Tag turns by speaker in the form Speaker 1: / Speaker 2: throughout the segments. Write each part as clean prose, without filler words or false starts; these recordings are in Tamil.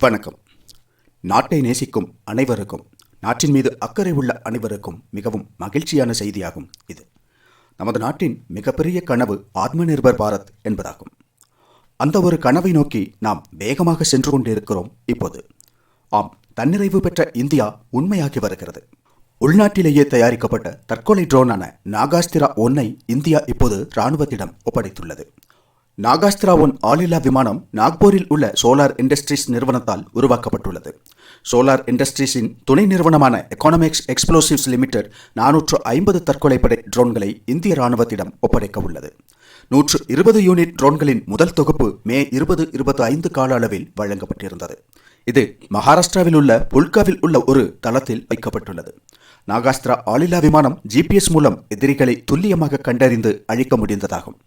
Speaker 1: வணக்கம். நாட்டை நேசிக்கும் அனைவருக்கும், நாட்டின் மீது அக்கறை உள்ள அனைவருக்கும் மிகவும் மகிழ்ச்சியான செய்தியாகும் இது. நமது நாட்டின் மிகப்பெரிய கனவு ஆத்ம நிர்பர் பாரத் என்பதாகும். அந்த ஒரு கனவை நோக்கி நாம் வேகமாக சென்று கொண்டிருக்கிறோம் இப்போது. ஆம், தன்னிறைவு பெற்ற இந்தியா உண்மையாகி வருகிறது. உள்நாட்டிலேயே தயாரிக்கப்பட்ட தற்கொலை ட்ரோனான நாகாஸ்திரா 1 இந்தியா இப்போது இராணுவத்திடம் ஒப்படைத்துள்ளது. நாகாஸ்திரா 1 ஆளில்லா விமானம் நாக்பூரில் உள்ள சோலார் இண்டஸ்ட்ரீஸ் நிறுவனத்தால் உருவாக்கப்பட்டுள்ளது. சோலார் இண்டஸ்ட்ரீஸின் துணை நிறுவனமான எக்கானமிக்ஸ் எக்ஸ்ப்ளோசிவ்ஸ் லிமிடெட் 450 தற்கொலைப்படை ட்ரோன்களை இந்திய இராணுவத்திடம் ஒப்படைக்க உள்ளது. 120 யூனிட் ட்ரோன்களின் முதல் தொகுப்பு மே 2025 கால அளவில் வழங்கப்பட்டிருந்தது. இது மகாராஷ்டிராவில் உள்ள புல்காவில் உள்ள ஒரு தளத்தில் வைக்கப்பட்டுள்ளது. நாகாஸ்திரா ஆளில்லா விமானம் GPS மூலம் எதிரிகளை துல்லியமாக கண்டறிந்து அழிக்க முடிந்ததாகும்.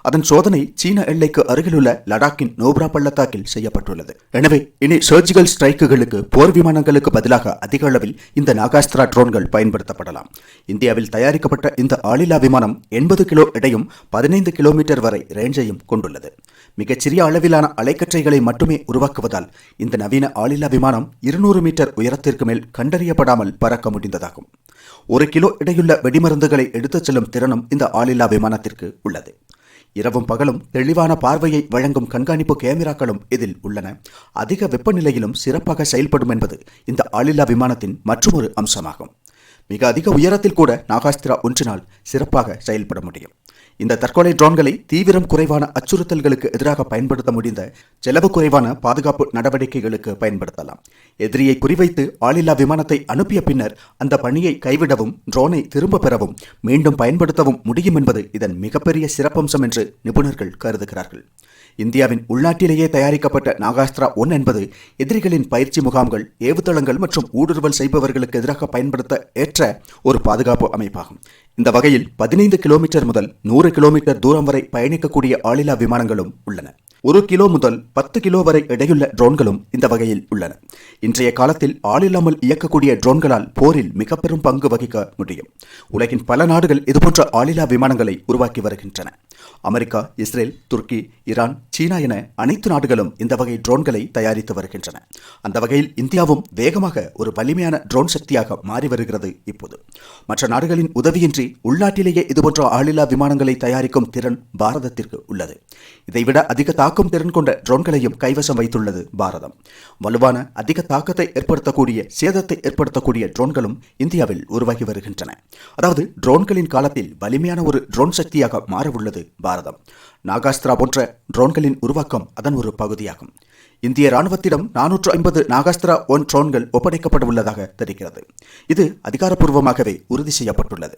Speaker 1: அதன் சோதனை சீன எல்லைக்கு அருகிலுள்ள லடாக்கின் நோப்ரா பள்ளத்தாக்கில் செய்யப்பட்டுள்ளது. எனவே இனி சர்ஜிக்கல் ஸ்ட்ரைக்குகளுக்கு போர் விமானங்களுக்கு பதிலாக அதிக அளவில் இந்த நாகாஸ்திரா ட்ரோன்கள் பயன்படுத்தப்படலாம். இந்தியாவில் தயாரிக்கப்பட்ட இந்த ஆளில்லா விமானம் 80 கிலோ எடையும் 15 கிலோமீட்டர் வரை ரேஞ்சையும் கொண்டுள்ளது. மிகச்சிறிய அளவிலான அலைக்கற்றைகளை மட்டுமே உருவாக்குவதால் இந்த நவீன ஆளில்லா விமானம் 200 மீட்டர் உயரத்திற்கு மேல் கண்டறியப்படாமல் பறக்க முடிந்ததாகும். 1 கிலோ எடையுள்ள வெடிமருந்துகளை எடுத்துச் செல்லும் திறனும் இந்த ஆளில்லா விமானத்திற்கு உள்ளது. இரவும் பகலும் தெளிவான பார்வையை வழங்கும் கண்காணிப்பு கேமராக்களும் இதில் உள்ளன. அதிக வெப்பநிலையிலும் சிறப்பாக செயல்படும் என்பது இந்த ஆளில்லா விமானத்தின் மற்றொரு அம்சமாகும். மிக அதிக உயரத்தில் கூட நாகாஸ்திரா 1 சிறப்பாக செயல்பட முடியும். இந்த தற்கொலை ட்ரோன்களை தீவிரம் குறைவான அச்சுறுத்தல்களுக்கு எதிராக பயன்படுத்த முடிந்த செலவு குறைவான பாதுகாப்பு நடவடிக்கைகளுக்கு பயன்படுத்தலாம். எதிரியை குறிவைத்து ஆளில்லா விமானத்தை அனுப்பிய பின்னர் அந்த பணியை கைவிடவும், ட்ரோனை திரும்ப பெறவும், மீண்டும் பயன்படுத்தவும் முடியும் என்பது இதன் மிகப்பெரிய சிறப்பம்சம் என்று நிபுணர்கள் கருதுகிறார்கள். இந்தியாவின் உள்நாட்டிலேயே தயாரிக்கப்பட்ட நாகாஸ்திரா 1 என்பது எதிரிகளின் பயிற்சி முகாம்கள், ஏவுதளங்கள் மற்றும் ஊடுருவல் செய்பவர்களுக்கு எதிராக பயன்படுத்த ஏற்ற ஒரு பாதுகாப்பு அமைப்பாகும். இந்த வகையில் 15 கிலோமீட்டர் முதல் 100 கிலோமீட்டர் தூரம் வரை பயணிக்கக்கூடிய ஆளில்லா விமானங்களும் உள்ளன. 1 கிலோ முதல் 10 கிலோ வரை எடையுள்ள ட்ரோன்களும் இந்த வகையில் உள்ளன. இன்றைய காலத்தில் ஆளில்லாமல் இயக்கக்கூடிய ட்ரோன்களால் போரில் மிக பெரும் பங்கு வகிக்க முடியும். உலகின் பல நாடுகள் இதுபோன்ற ஆளில்லா விமானங்களை உருவாக்கி வருகின்றன. அமெரிக்கா, இஸ்ரேல், துருக்கி, ஈரான், சீனா என அனைத்து நாடுகளும் இந்த வகை ட்ரோன்களை தயாரித்து வருகின்றன. அந்த வகையில் இந்தியாவும் வேகமாக ஒரு வலிமையான ட்ரோன் சக்தியாக மாறி வருகிறது இப்போது. மற்ற நாடுகளின் உதவியின்றி உள்நாட்டிலேயே இதுபோன்ற ஆளில்லா விமானங்களை தயாரிக்கும் திறன் பாரதத்திற்கு உள்ளது. இதைவிட அதிக தாக்கும் திறன் கொண்ட ட்ரோன்களையும் கைவசம் வைத்துள்ளது பாரதம். வலுவான, அதிக தாக்கத்தை ஏற்படுத்தக்கூடிய, சேதத்தை ஏற்படுத்தக்கூடிய ட்ரோன்களும் இந்தியாவில் உருவாகி வருகின்றன. அதாவது ட்ரோன்களின் காலத்தில் வலிமையான ஒரு ட்ரோன் சக்தியாக மாறவுள்ளது பாரதம். நாகாஸ்திரா போன்ற ட்ரோன்களின் உருவாக்கம் அதன் ஒரு பகுதியாகும். இந்திய ராணுவத்திடம் 450 நாகாஸ்திரா 1 ட்ரோன்கள் ஒப்படைக்கப்பட உள்ளதாக தெரிகிறது. இது அதிகாரப்பூர்வமாகவே உறுதி செய்யப்பட்டுள்ளது.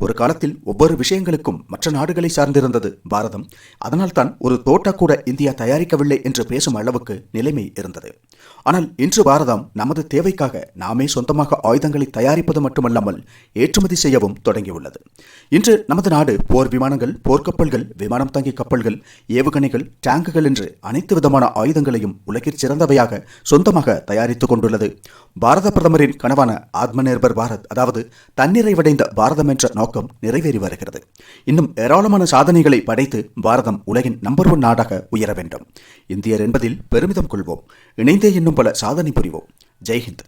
Speaker 1: ஒரு காலத்தில் ஒவ்வொரு விஷயங்களுக்கும் மற்ற நாடுகளை சார்ந்திருந்தது பாரதம். அதனால்தான் ஒரு தோட்டா கூட இந்தியா தயாரிக்கவில்லை என்று பேசும் அளவுக்கு நிலைமை இருந்தது. ஆனால் இன்று பாரதம் நமது தேவைக்காக நாமே சொந்தமாக ஆயுதங்களை தயாரிப்பது மட்டுமல்லாமல் ஏற்றுமதி செய்யவும் தொடங்கியுள்ளது. இன்று நமது நாடு போர் விமானங்கள், போர்க்கப்பல்கள், விமானம் தாங்கி கப்பல்கள், ஏவுகணைகள், டேங்குகள் என்று அனைத்து விதமான ஆயுதங்களையும் உலகிற் சிறந்தவையாக சொந்தமாக தயாரித்துக் கொண்டுள்ளது. பாரத பிரதமரின் கனவான ஆத்ம நிர்பர் பாரத், அதாவது தன்னிறைவடைந்த பாரதம் என்ற நோக்கம் நிறைவேறி வருகிறது. இன்னும் ஏராளமான சாதனைகளை படைத்து பாரதம் உலகின் நம்பர் 1 நாடாக உயர வேண்டும். இந்தியர் என்பதில் பெருமிதம் கொள்வோம். இணைந்தே இன்னும் பல சாதனை புரிவோம். ஜெய்ஹிந்த்.